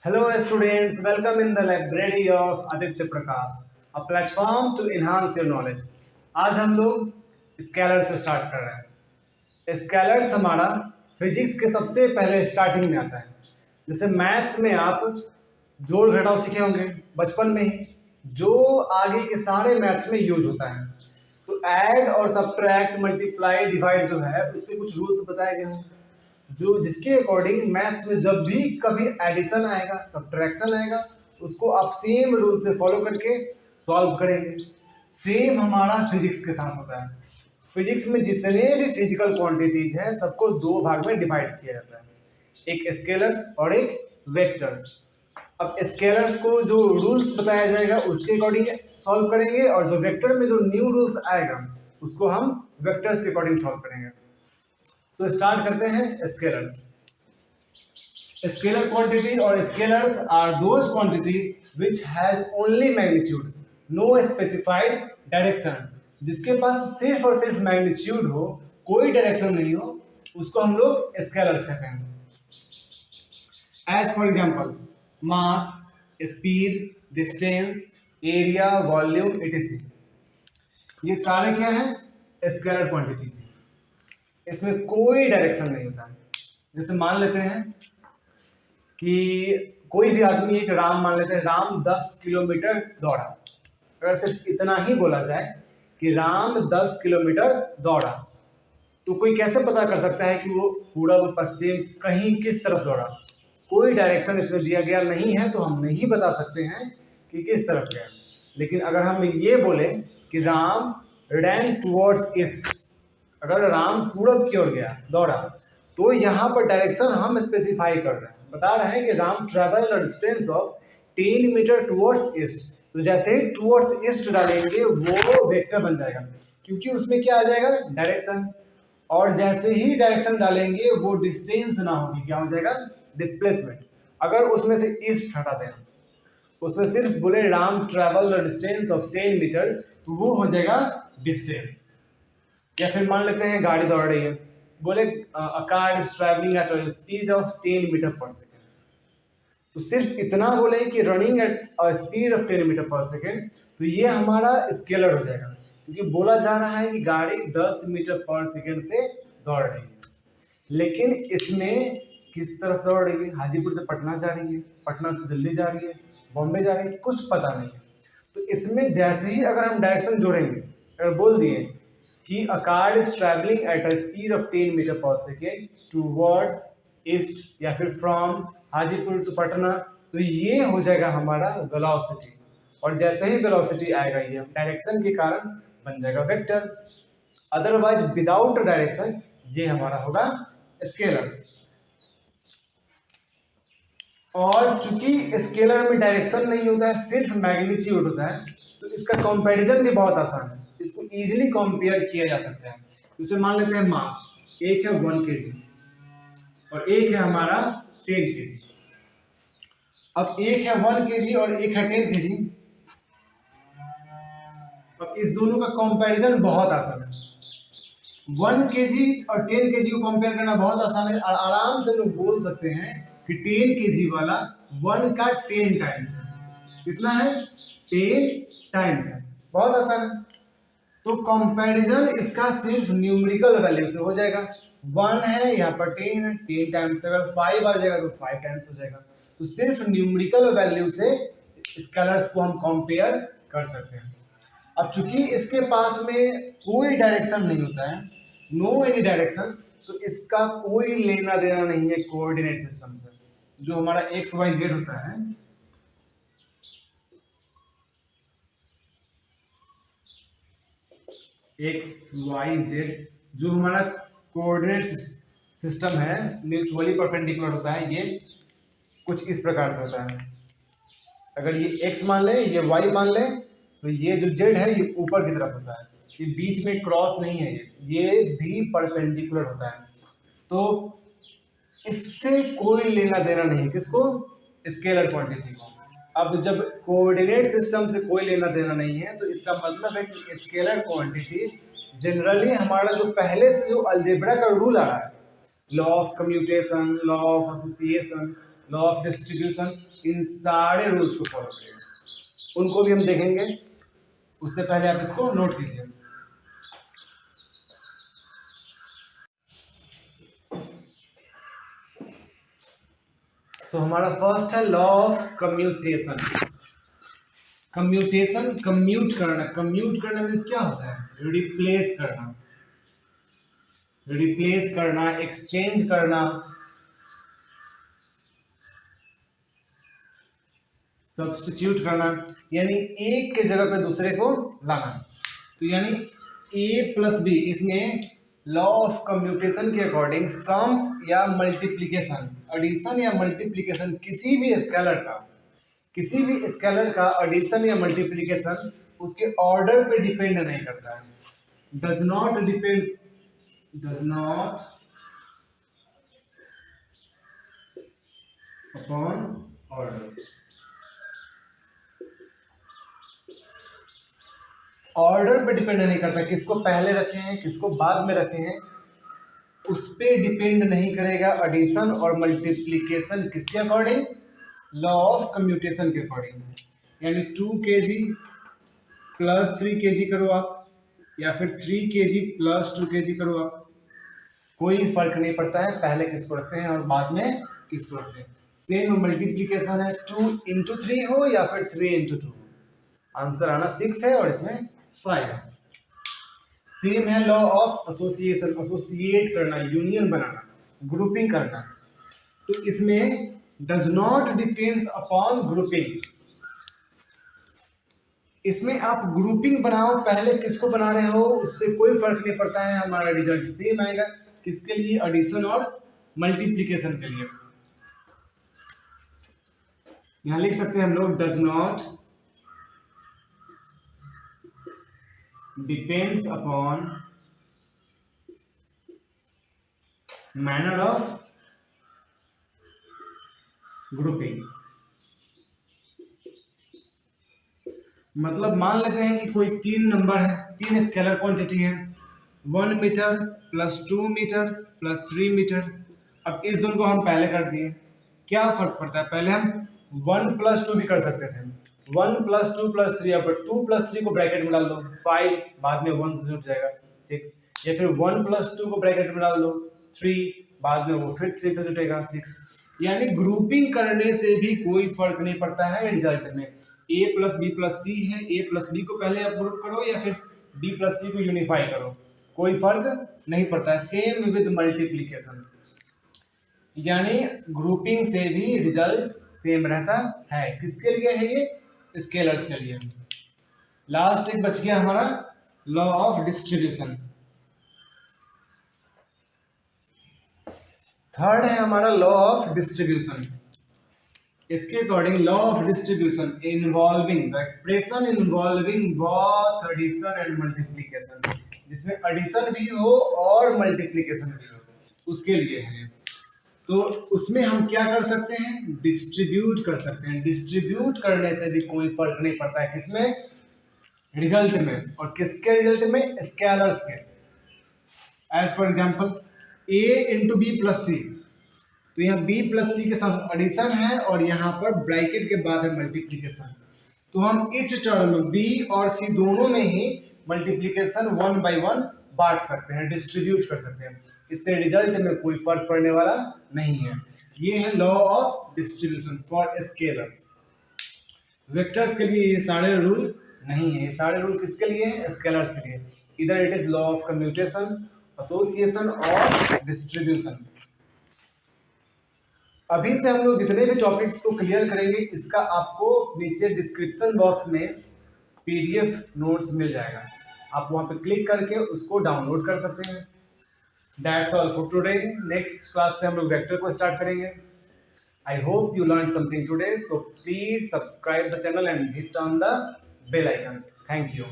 Hello students, welcome in the library of Aditya Prakash, a platform to enhance your knowledge. आज हम लोग scalar से start कर रहे हैं। स्केलर्स हमारा फिजिक्स के सबसे पहले स्टार्टिंग में आता है। जैसे मैथ्स में आप जोड़ घटाव सीखे होंगे बचपन में ही, जो आगे के सारे मैथ्स में यूज होता है। तो ऐड और सब्ट्रैक्ट, मल्टीप्लाई, डिवाइड जो है उससे कुछ रूल्स बताए गए होंगे, जो जिसके अकॉर्डिंग मैथ्स में जब भी कभी एडिशन आएगा, सब्ट्रैक्शन आएगा, उसको आप सेम रूल से फॉलो करके सॉल्व करेंगे। सेम हमारा फिजिक्स के साथ होता है। फिजिक्स में जितने भी फिजिकल क्वांटिटीज हैं सबको दो भाग में डिवाइड किया जाता है, एक स्केलर्स और एक वेक्टर्स। अब स्केलर्स को जो रूल्स बताया जाएगा उसके अकॉर्डिंग सॉल्व करेंगे, और जो वेक्टर में जो न्यू रूल्स आएगा उसको हम वेक्टर्स के अकॉर्डिंग सॉल्व करेंगे। सो स्टार्ट करते हैं स्केलर्स। स्केलर क्वांटिटी और scalars are those quantity which has only magnitude, no specified direction. जिसके पास सिर्फ और सिर्फ मैग्नीट्यूड हो, कोई डायरेक्शन नहीं हो, उसको हम लोग स्केलर्स कहते हैं। As for example mass, speed, distance, area, volume, etc. ये सारे क्या है? Scalar quantity. इसमें कोई डायरेक्शन नहीं होता है। जैसे मान लेते हैं कि कोई भी आदमी, एक राम मान लेते हैं, राम 10 किलोमीटर दौड़ा। अगर सिर्फ इतना ही बोला जाए कि राम 10 किलोमीटर दौड़ा, तो कोई कैसे पता कर सकता है कि वो पूरब, पश्चिम, कहीं किस तरफ दौड़ा? कोई डायरेक्शन इसमें दिया गया नहीं है, तो हम नहीं बता सकते हैं कि किस तरफ गया। लेकिन अगर हम ये बोले कि राम रैन टुवर्ड्स ईस्ट, अगर राम पूरब की ओर गया, दौड़ा, तो यहाँ पर डायरेक्शन हम स्पेसिफाई कर रहे हैं, बता रहे हैं कि Ram travel a distance of 10 metre towards east. तो जैसे ही टुवर्ड्स ईस्ट डालेंगे वो वेक्टर बन जाएगा, क्योंकि उसमें क्या आ जाएगा? डायरेक्शन। और जैसे ही डायरेक्शन डालेंगे वो डिस्टेंस ना होगी, क्या हो जाएगा? डिस्प्लेसमेंट। अगर उसमें से ईस्ट हटा दें, उसमें सिर्फ बोले Ram travel the distance of 10 metre, तो वो हो जाएगा डिस्टेंस। या फिर मान लेते हैं गाड़ी दौड़ रही है, बोले a car is travelling at a speed of 10 metre per second, तो सिर्फ इतना बोले कि running at a speed of 10 metre per second, तो ये हमारा स्केलर हो जाएगा, क्योंकि बोला जा रहा है कि गाड़ी 10 मीटर पर सेकेंड से दौड़ रही है। लेकिन इसमें किस तरफ दौड़ रही है? हाजीपुर से पटना जा रही है, पटना से दिल्ली जा रही है, बॉम्बे जा रही है, कुछ पता नहीं है। तो इसमें जैसे ही अगर हम डायरेक्शन जोड़ेंगे, अगर बोल दिए कि a car is travelling at a speed of 10 metre per second towards east, या फिर फ्रॉम हाजीपुर टू पटना, तो ये हो जाएगा हमारा वेलोसिटी। और जैसे ही वेलोसिटी आएगा, ये डायरेक्शन के कारण बन जाएगा वेक्टर। अदरवाइज विदाउट डायरेक्शन ये हमारा होगा स्केलर्स। और चूंकि स्केलर में डायरेक्शन नहीं होता है, सिर्फ मैग्नीट्यूड होता है, तो इसका कंपैरिजन भी बहुत आसान है। इसको इजीली कंपेयर किया जा सकता है। जैसे मान लेते हैं मास, एक है 1 kg और एक है हमारा 10 kg। अब एक है 1 kg और एक है 10 kg। अब इस दोनों का कंपैरिजन बहुत आसान है। 1 kg और 10 kg को कंपेयर करना बहुत आसान है, और आराम से लोग बोल सकते हैं कि 10 kg वाला 1 का 10 टाइम्स है। कितना है? 10 टाइम्स है। बहुत आसान है। तो कंपैरिजन इसका सिर्फ न्यूमेरिकल वैल्यू से हो जाएगा। 1 है, यहाँ पर 10 है, 10 टाइम्स। अगर 5 आ जाएगा तो 5 टाइम्स हो जाएगा। तो सिर्फ न्यूमेरिकल वैल्यू से स्केलर्स को हम कंपेयर कर सकते हैं। अब चूंकि इसके पास में कोई डायरेक्शन नहीं होता है, नो एनी डायरेक्शन, तो इसका कोई लेना देना नहीं है कोऑर्डिनेट सिस्टम से। जो हमारा एक्स वाई जेड होता है, एक्स वाई जेड जो हमारा कोऑर्डिनेट सिस्टम है, म्यूचुअली परपेंडिकुलर होता है। ये कुछ इस प्रकार से होता है। अगर ये x मान ले, ये y मान ले, तो ये जो z है ये ऊपर की तरफ होता है, ये बीच में क्रॉस नहीं है, ये भी परपेंडिकुलर होता है। तो इससे कोई लेना देना नहीं, किसको? स्केलर क्वांटिटी को। अब जब कोऑर्डिनेट सिस्टम से कोई लेना देना नहीं है, तो इसका मतलब है कि स्केलर क्वांटिटी जनरली हमारा जो पहले से जो अलजेब्रा का रूल आ रहा है, law of commutation, law of association, law of distribution, इन सारे रूल्स को फॉलो करेगा, उनको भी हम देखेंगे। उससे पहले आप इसको नोट कीजिए। तो हमारा फर्स्ट है law of commutation. Commutation, commute करना, कम्यूट करना मीन्स क्या होता है? रिप्लेस करना, रिप्लेस करना, एक्सचेंज करना, सब्स्टिट्यूट करना, यानी एक के जगह पे दूसरे को लाना। तो यानी a प्लस बी, इसमें लॉ ऑफ कम्यूटेशन के अकॉर्डिंग सम या मल्टीप्लिकेशन, एडिशन या मल्टीप्लिकेशन किसी भी स्केलर का, किसी भी स्केलर का एडिशन या मल्टीप्लिकेशन उसके ऑर्डर पे डिपेंड नहीं करता है, does not depend, does not upon order. Order पे डिपेंड नहीं करता, किसको पहले रखे हैं किसको बाद में रखे हैं, उस पे डिपेंड नहीं करेगा एडिशन और मल्टीप्लिकेशन किसके अकॉर्डिंग? लॉ ऑफ कम्यूटेशन के अकॉर्डिंग। यानी 2 kg प्लस 3 kg करो आप, या फिर 3 kg प्लस 2 kg करो आप, कोई फर्क नहीं पड़ता है पहले किसको रखते हैं और बाद में किसको रखते हैं। सेम मल्टीप्लिकेशन है, 2 into 3 हो या फिर 3 into 2, आंसर आना 6 है और इसमें 5 है। सेम है लॉ ऑफ एसोसिएशन, एसोसिएट करना, यूनियन बनाना, ग्रुपिंग करना। तो इसमें does not depends upon grouping, इसमें आप ग्रुपिंग बनाओ, पहले किसको बना रहे हो उससे कोई फर्क नहीं पड़ता है, हमारा रिजल्ट सेम आएगा। किसके लिए? एडिशन और मल्टीप्लिकेशन के लिए। यहां लिख सकते हैं हम लोग does not depends upon manner of grouping. मतलब मान लेते हैं कि कोई 3 नंबर है, 3 स्केलर क्वांटिटी है, 1 metre plus 2 metre plus 3 metre. अब इस दोनों को हम पहले कर दिए, क्या फर्क पड़ता है? पहले हम 1 प्लस 2 भी कर सकते थे, 1 प्लस 2 प्लस 3, यहाँ पर 2 प्लस 3 को ब्रैकेट में डाल दो 5, बाद में 1 से जुड़ जाएगा 6, या फिर 1 प्लस 2 को ब्रैकेट में डाल दो 3, बाद में वो फिर 3 से जुटेगा 6। यानी ग्रुपिंग करने से भी कोई फर्क नहीं पड़ता है रिजल्ट में। a प्लस बी प्लस सी है, a प्लस बी को पहले आप ग्रुप करो या फिर b प्लस सी को यूनिफाई करो, कोई फर्क नहीं पड़ता है। सेम विद मल्टीप्लिकेशन, यानी ग्रुपिंग से भी रिजल्ट सेम रहता है। किसके लिए है ये? स्केलर्स के लिए। लास्ट एक बच गया हमारा लॉ ऑफ डिस्ट्रीब्यूशन। थर्ड है हमारा लॉ ऑफ डिस्ट्रीब्यूशन। इसके according law of distribution involving the expression involving both addition and multiplication, जिसमें एडिशन भी हो और मल्टीप्लिकेशन भी हो, उसके लिए है। तो उसमें हम क्या कर सकते हैं? डिस्ट्रीब्यूट कर सकते हैं। डिस्ट्रीब्यूट करने से भी कोई फर्क नहीं पड़ता है, किसमें? रिजल्ट में। और किसके रिजल्ट में? स्केलर्स के। As for example a into B plus C, तो यहाँ b प्लस सी के साथ एडिशन है और यहाँ पर ब्रैकेट के बाद है मल्टीप्लिकेशन। तो हम इच टर्म b और c दोनों में ही मल्टीप्लिकेशन 1 by 1 बांट सकते हैं, डिस्ट्रीब्यूट कर सकते हैं। इससे रिजल्ट में कोई फर्क पड़ने वाला नहीं है। ये है law of distribution for scalars. Vectors के लिए ये सारे रूल नहीं है, ये सारे रूल किसके लिए है? स्केलर्स के लिए। इधर it is law of commutation, association और डिस्ट्रीब्यूशन। अभी से हम लोग जितने भी टॉपिक्स को क्लियर करेंगे, इसका आपको नीचे डिस्क्रिप्शन बॉक्स में पीडीएफ नोट्स मिल जाएगा, आप वहां पे क्लिक करके उसको डाउनलोड कर सकते हैं। That's all for today. Next class से हम लोग वेक्टर को स्टार्ट करेंगे। I hope you learn something today, so please subscribe the channel and hit on the bell icon. Thank you.